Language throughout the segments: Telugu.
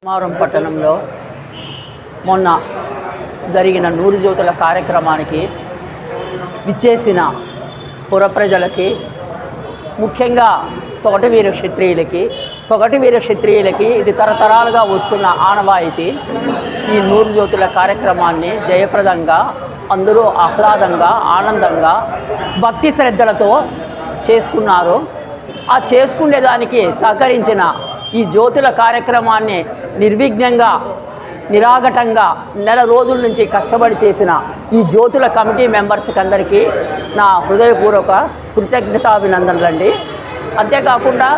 ధర్మవరం పట్టణంలో మొన్న జరిగిన నూరు జ్యోతుల కార్యక్రమానికి విచ్చేసిన పుర ప్రజలకి, ముఖ్యంగా తొగటి వీర క్షత్రియులకి ఇది తరతరాలుగా వస్తున్న ఆనవాయితీ. ఈ నూరు జ్యోతుల కార్యక్రమాన్ని జయప్రదంగా అందరూ ఆహ్లాదంగా, ఆనందంగా, భక్తి శ్రద్ధలతో చేసుకున్నారు. ఆ చేసుకునేదానికి సహకరించిన ఈ జ్యోతుల కార్యక్రమాన్ని నిర్విఘ్నంగా, నిరాఘటంగా నెల రోజుల నుంచి కష్టపడి చేసిన ఈ జ్యోతుల కమిటీ మెంబర్స్కి అందరికీ నా హృదయపూర్వక కృతజ్ఞతాభినందనలండి. అంతేకాకుండా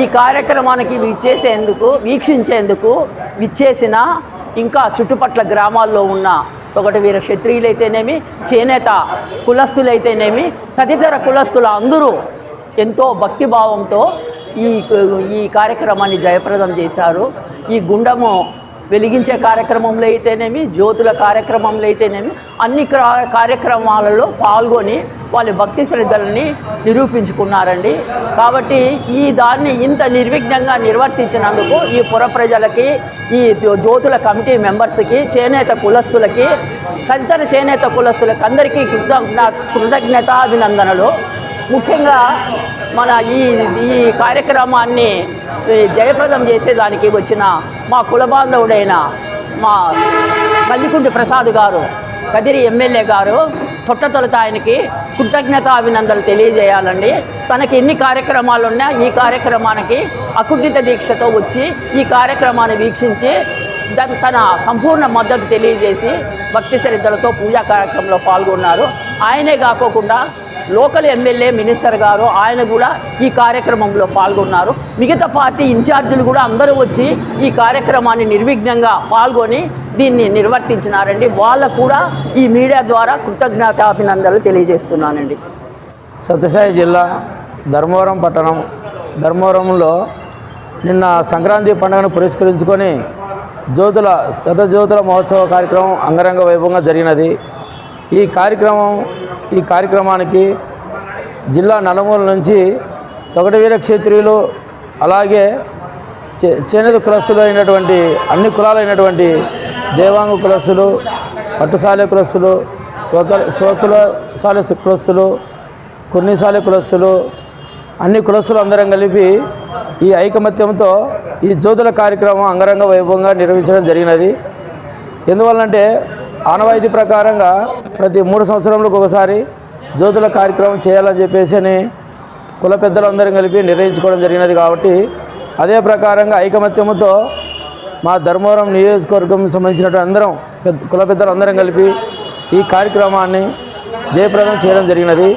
ఈ కార్యక్రమానికి వీక్షించేందుకు విచ్చేసిన ఇంకా చుట్టుపట్ల గ్రామాల్లో ఉన్న తొగటి వీర క్షత్రియులైతేనేమి, చేనేత కులస్తులైతేనేమి, తదితర కులస్తుల అందరూ ఎంతో భక్తిభావంతో ఈ కార్యక్రమాన్ని జయప్రదం చేశారు. ఈ గుండము వెలిగించే కార్యక్రమంలో అయితేనేమి, జ్యోతుల కార్యక్రమంలో అయితేనేమి, అన్ని కార్యక్రమాలలో పాల్గొని వాళ్ళ భక్తి శ్రద్ధలని నిరూపించుకున్నారండి. కాబట్టి ఈ దాన్ని ఇంత నిర్విఘ్నంగా నిర్వర్తించినందుకు ఈ పుర ప్రజలకి, ఈ జ్యోతుల కమిటీ మెంబర్స్కి, చేనేత కులస్తులకి, తదితర చేనేత కులస్తులకి అందరికీ కృతజ్ఞతాభినందనలు. ముఖ్యంగా మన ఈ కార్యక్రమాన్ని జయప్రదం చేసేదానికి వచ్చిన మా కులబాంధవుడైన మా మల్లికుంటి ప్రసాద్ గారు, కదిరి ఎమ్మెల్యే గారు, తొట్టతొలత ఆయనకి కృతజ్ఞతాభినందనలు తెలియజేయాలండి. తనకి ఎన్ని కార్యక్రమాలు ఉన్నా ఈ కార్యక్రమానికి అకుంఠిత దీక్షతో వచ్చి ఈ కార్యక్రమాన్ని వీక్షించి తన సంపూర్ణ మద్దతు తెలియజేసి భక్తి శ్రద్ధలతో పూజా కార్యక్రమంలో పాల్గొన్నారు. ఆయనే కాకోకుండా లోకల్ ఎమ్మెల్యే, మినిస్టర్ గారు ఆయన కూడా ఈ కార్యక్రమంలో పాల్గొన్నారు. మిగతా పార్టీ ఇన్ఛార్జీలు కూడా అందరూ వచ్చి ఈ కార్యక్రమాన్ని నిర్విఘ్నంగా పాల్గొని దీన్ని నిర్వర్తించినారండి. వాళ్ళకు కూడా ఈ మీడియా ద్వారా కృతజ్ఞతాభినందనలు తెలియజేస్తున్నానండి. సత్యసాయి జిల్లా ధర్మవరం పట్టణం, ధర్మవరంలో నిన్న సంక్రాంతి పండుగను పురస్కరించుకొని జ్యోతుల మహోత్సవ కార్యక్రమం అంగరంగ వైభవంగా జరిగినది. ఈ కార్యక్రమానికి జిల్లా నలుమూల నుంచి తొగటి వీర క్షత్రియులు, అలాగే చేనేత కులస్తులు అయినటువంటి అన్ని కులాలైనటువంటి దేవాంగ కులస్తులు, పట్టుసాలె కులస్తులు, స్వకులసాలె కులస్తులు, కుర్నిసాలె కులస్తులు, అన్ని కులస్తులు అందరం కలిపి ఈ ఐకమత్యంతో ఈ జ్యోతుల కార్యక్రమం అంగరంగ వైభవంగా నిర్వహించడం జరిగినది. ఎందువల్లంటే ఆనవాయితీ ప్రకారంగా ప్రతి 3 సంవత్సరాలకు ఒకసారి జ్యోతుల కార్యక్రమం చేయాలని చెప్పేసి కుల పెద్దలందరం కలిపి నిర్ణయించుకోవడం జరిగినది. కాబట్టి అదే ప్రకారంగా ఐకమత్యంతో మా ధర్మవరం నియోజకవర్గం సంబంధించినటువంటి అందరం కుల పెద్దలందరం కలిపి ఈ కార్యక్రమాన్ని జయప్రదం చేయడం జరిగినది.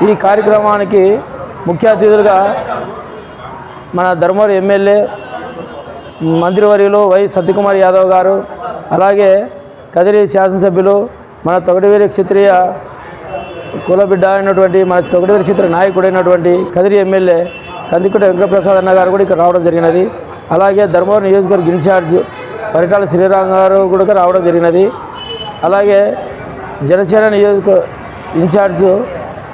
ఈ కార్యక్రమానికి ముఖ్య అతిథులుగా మన ధర్మవరం ఎమ్మెల్యే మంత్రివర్యులు వై సత్యకుమార్ యాదవ్ గారు, అలాగే కదిరి శాసనసభ్యులు, మన తొగటి వీర క్షత్రియ కులబిడ్డ అయినటువంటి మన తొగటి వీర క్షత్రియ నాయకుడైనటువంటి కదిరి ఎమ్మెల్యే కందికుంట వెంకటప్రసాద్ అన్న గారు కూడా ఇక్కడ రావడం జరిగినది. అలాగే ధర్మవరం నియోజకవర్గ ఇన్ఛార్జ్ పరిటాల శ్రీరామ్ గారు కూడా రావడం జరిగినది. అలాగే జనసేన నియోజక ఇన్ఛార్జ్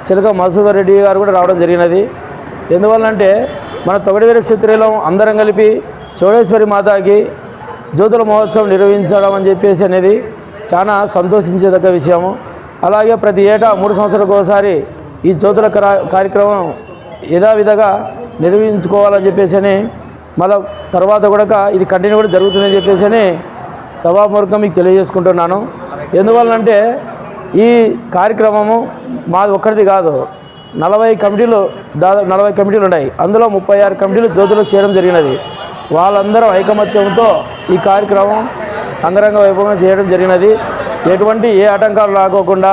చిలక మధుసూదర్ రెడ్డి గారు కూడా రావడం జరిగినది. ఎందువల్లంటే మన తొగటి వీర క్షత్రియులం అందరం కలిపి చౌడేశ్వరి మాతాకి జ్యోతుల మహోత్సవం నిర్వహించడం అని చెప్పేసి అనేది చాలా సంతోషించేదగ్గ విషయము. అలాగే ప్రతి ఏటా 3 సంవత్సరాలకు ఒకసారి ఈ జ్యోతుల కార్యక్రమం యథావిధిగా నిర్వహించుకోవాలని చెప్పేసి మళ్ళీ తర్వాత కూడా ఇది కంటిన్యూ కూడా జరుగుతుందని చెప్పేసి సభామూర్ఖంగా మీకు తెలియజేసుకుంటున్నాను. ఎందువల్లంటే ఈ కార్యక్రమము మాది ఒక్కడిది కాదు, 40 కమిటీలు, దాదాపు 40 కమిటీలు ఉన్నాయి. అందులో 36 కమిటీలు జ్యోతులు చేయడం జరిగినది. వాళ్ళందరూ ఐకమత్యంతో ఈ కార్యక్రమం అంగరంగ వైభవంగా చేయడం జరిగినది. ఎటువంటి ఏ ఆటంకాలు రాకోకుండా,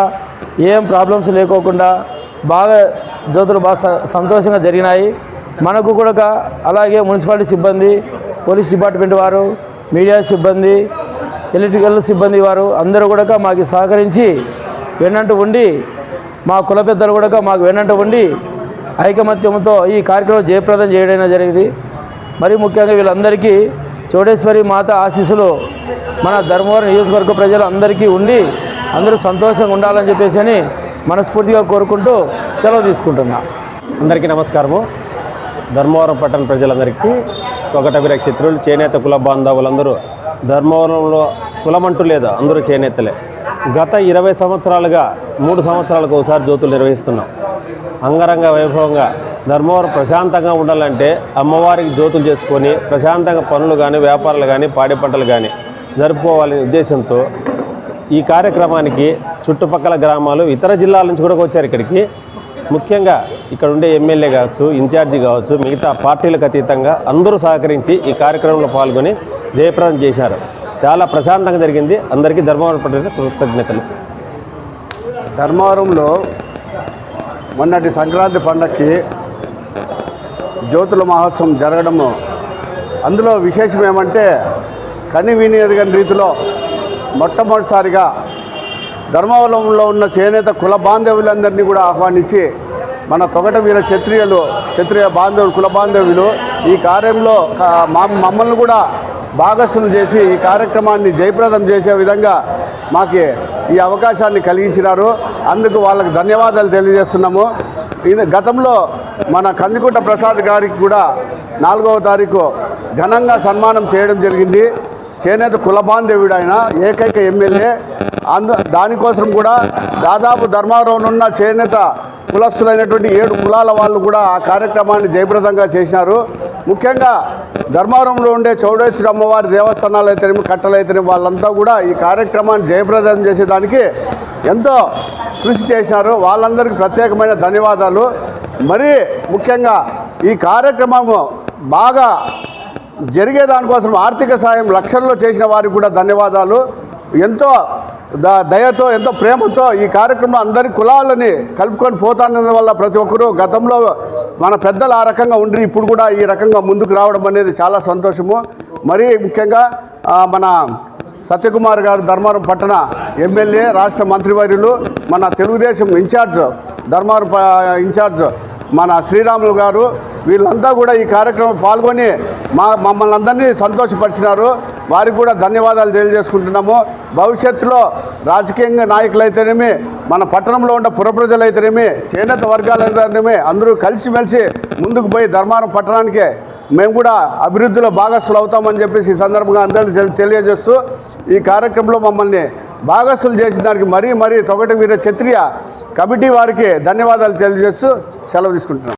ఏం ప్రాబ్లమ్స్ లేకోకుండా బాగా జ్యోతులు బాగా సంతోషంగా జరిగినాయి. మనకు కూడా అలాగే మున్సిపాలిటీ సిబ్బంది, పోలీస్ డిపార్ట్మెంట్ వారు, మీడియా సిబ్బంది, ఎలక్ట్రికల్ సిబ్బంది వారు అందరూ కూడా మాకు సహకరించి వెన్నంటూ ఉండి, మా కుల పెద్దలు కూడా మాకు వెన్నంటూ ఉండి ఐకమత్యంతో ఈ కార్యక్రమం జయప్రదం చేయడం జరిగింది. మరి ముఖ్యంగా వీళ్ళందరికీ చౌడేశ్వరి మాత ఆశీస్సులు మన ధర్మవరం నియోజకవర్గ ప్రజలు అందరికీ ఉండి అందరూ సంతోషంగా ఉండాలని చెప్పేసి మనస్ఫూర్తిగా కోరుకుంటూ సెలవు తీసుకుంటున్నా. అందరికీ నమస్కారము. ధర్మవరం పట్టణ ప్రజలందరికీ తొగటవీర క్షత్రులు చేనేత కుల బాంధవులందరూ ధర్మవరంలో కులమంటూ లేదు, అందరూ చేనేతలే. గత 20 సంవత్సరాలుగా 3 సంవత్సరాలకు ఒకసారి జ్యోతులు నిర్వహిస్తున్నాం. అంగరంగ వైభవంగా ధర్మవరం ప్రశాంతంగా ఉండాలంటే అమ్మవారికి జ్యోతులు చేసుకొని ప్రశాంతంగా పనులు కానీ వ్యాపారాలు కానీ పాడి పంటలు కానీ జరుపుకోవాలనే ఉద్దేశంతో ఈ కార్యక్రమానికి చుట్టుపక్కల గ్రామాలు ఇతర జిల్లాల నుంచి కూడా వచ్చారు ఇక్కడికి. ముఖ్యంగా ఇక్కడ ఉండే ఎమ్మెల్యే కావచ్చు, ఇన్ఛార్జి కావచ్చు, మిగతా పార్టీలకు అతీతంగా అందరూ సహకరించి ఈ కార్యక్రమంలో పాల్గొని జయప్రదం చేశారు. చాలా ప్రశాంతంగా జరిగింది. అందరికీ ధర్మవరం పట్ల కృతజ్ఞతలు. ధర్మవరంలో మొన్నటి సంక్రాంతి పండగకి జ్యోతుల మహోత్సవం జరగడము, అందులో విశేషం ఏమంటే కని విని ఎరగని రీతిలో మొట్టమొదటిసారిగా ధర్మవరంలో ఉన్న చేనేత కుల బాంధవ్యులందరినీ కూడా ఆహ్వానించి మన తొగటవీర క్షత్రియ బాంధవులు కుల బాంధవ్యులు ఈ కార్యంలో మమ్మల్ని కూడా భాగస్వాములు చేసి ఈ కార్యక్రమాన్ని జయప్రదం చేసే విధంగా మాకు ఈ అవకాశాన్ని కలిగించినారు. అందుకు వాళ్ళకి ధన్యవాదాలు తెలియజేస్తున్నాము. గతంలో మన కందికుంట ప్రసాద్ గారికి కూడా 4వ తారీఖు ఘనంగా సన్మానం చేయడం జరిగింది. చేనేత కుల బాంధవ్యుడు ఆయన, ఏకైక ఎమ్మెల్యే. దానికోసం కూడా దాదాపు ధర్మవరంలో ఉన్న చేనేత కులస్తులైనటువంటి 7 కులాల వాళ్ళు కూడా ఆ కార్యక్రమాన్ని జయప్రదంగా చేసినారు. ముఖ్యంగా ధర్మవరంలో ఉండే చౌడేశ్వరి అమ్మవారి దేవస్థానాలు అయితేనేమి కట్టలు అయితేనేమి వాళ్ళంతా కూడా ఈ కార్యక్రమాన్ని జయప్రదం చేసేదానికి ఎంతో కృషి చేసినారు. వాళ్ళందరికీ ప్రత్యేకమైన ధన్యవాదాలు. మరీ ముఖ్యంగా ఈ కార్యక్రమము బాగా జరిగేదానికోసం ఆర్థిక సాయం లక్షల్లో చేసిన వారికి కూడా ధన్యవాదాలు. ఎంతో దయతో ఎంతో ప్రేమతో ఈ కార్యక్రమం అందరి కులాలని కలుపుకొని పోతానందు వల్ల ప్రతి ఒక్కరూ గతంలో మన పెద్దలు ఆ రకంగా ఉండి ఇప్పుడు కూడా ఈ రకంగా ముందుకు రావడం అనేది చాలా సంతోషము. మరీ ముఖ్యంగా మన సత్యకుమార్ గారు ధర్మవరం పట్టణ ఎమ్మెల్యే, రాష్ట్ర మంత్రివర్యులు, మన తెలుగుదేశం ఇన్ఛార్జ్ ధర్మవరం ఇన్ఛార్జ్ మన శ్రీరాములు గారు, వీళ్ళంతా కూడా ఈ కార్యక్రమం పాల్గొని మమ్మల్ని అందరినీ సంతోషపరిచినారు. వారికి కూడా ధన్యవాదాలు తెలియజేసుకుంటున్నాము. భవిష్యత్తులో రాజకీయంగా నాయకులైతేనేమి, మన పట్టణంలో ఉన్న పుర ప్రజలైతేనేమి, చేనేత వర్గాలైతేనేమి అందరూ కలిసిమెలిసి ముందుకు పోయి ధర్మవరం పట్టణానికి మేము కూడా అభివృద్ధిలో భాగస్సులు అవుతామని చెప్పేసి ఈ సందర్భంగా అందరికీ తెలియజేస్తూ ఈ కార్యక్రమంలో మమ్మల్ని భాగస్సులు చేసిన దానికి మరీ తొగటవీర క్షత్రియ కమిటీ వారికి ధన్యవాదాలు తెలియజేస్తూ సెలవు తీసుకుంటున్నాం.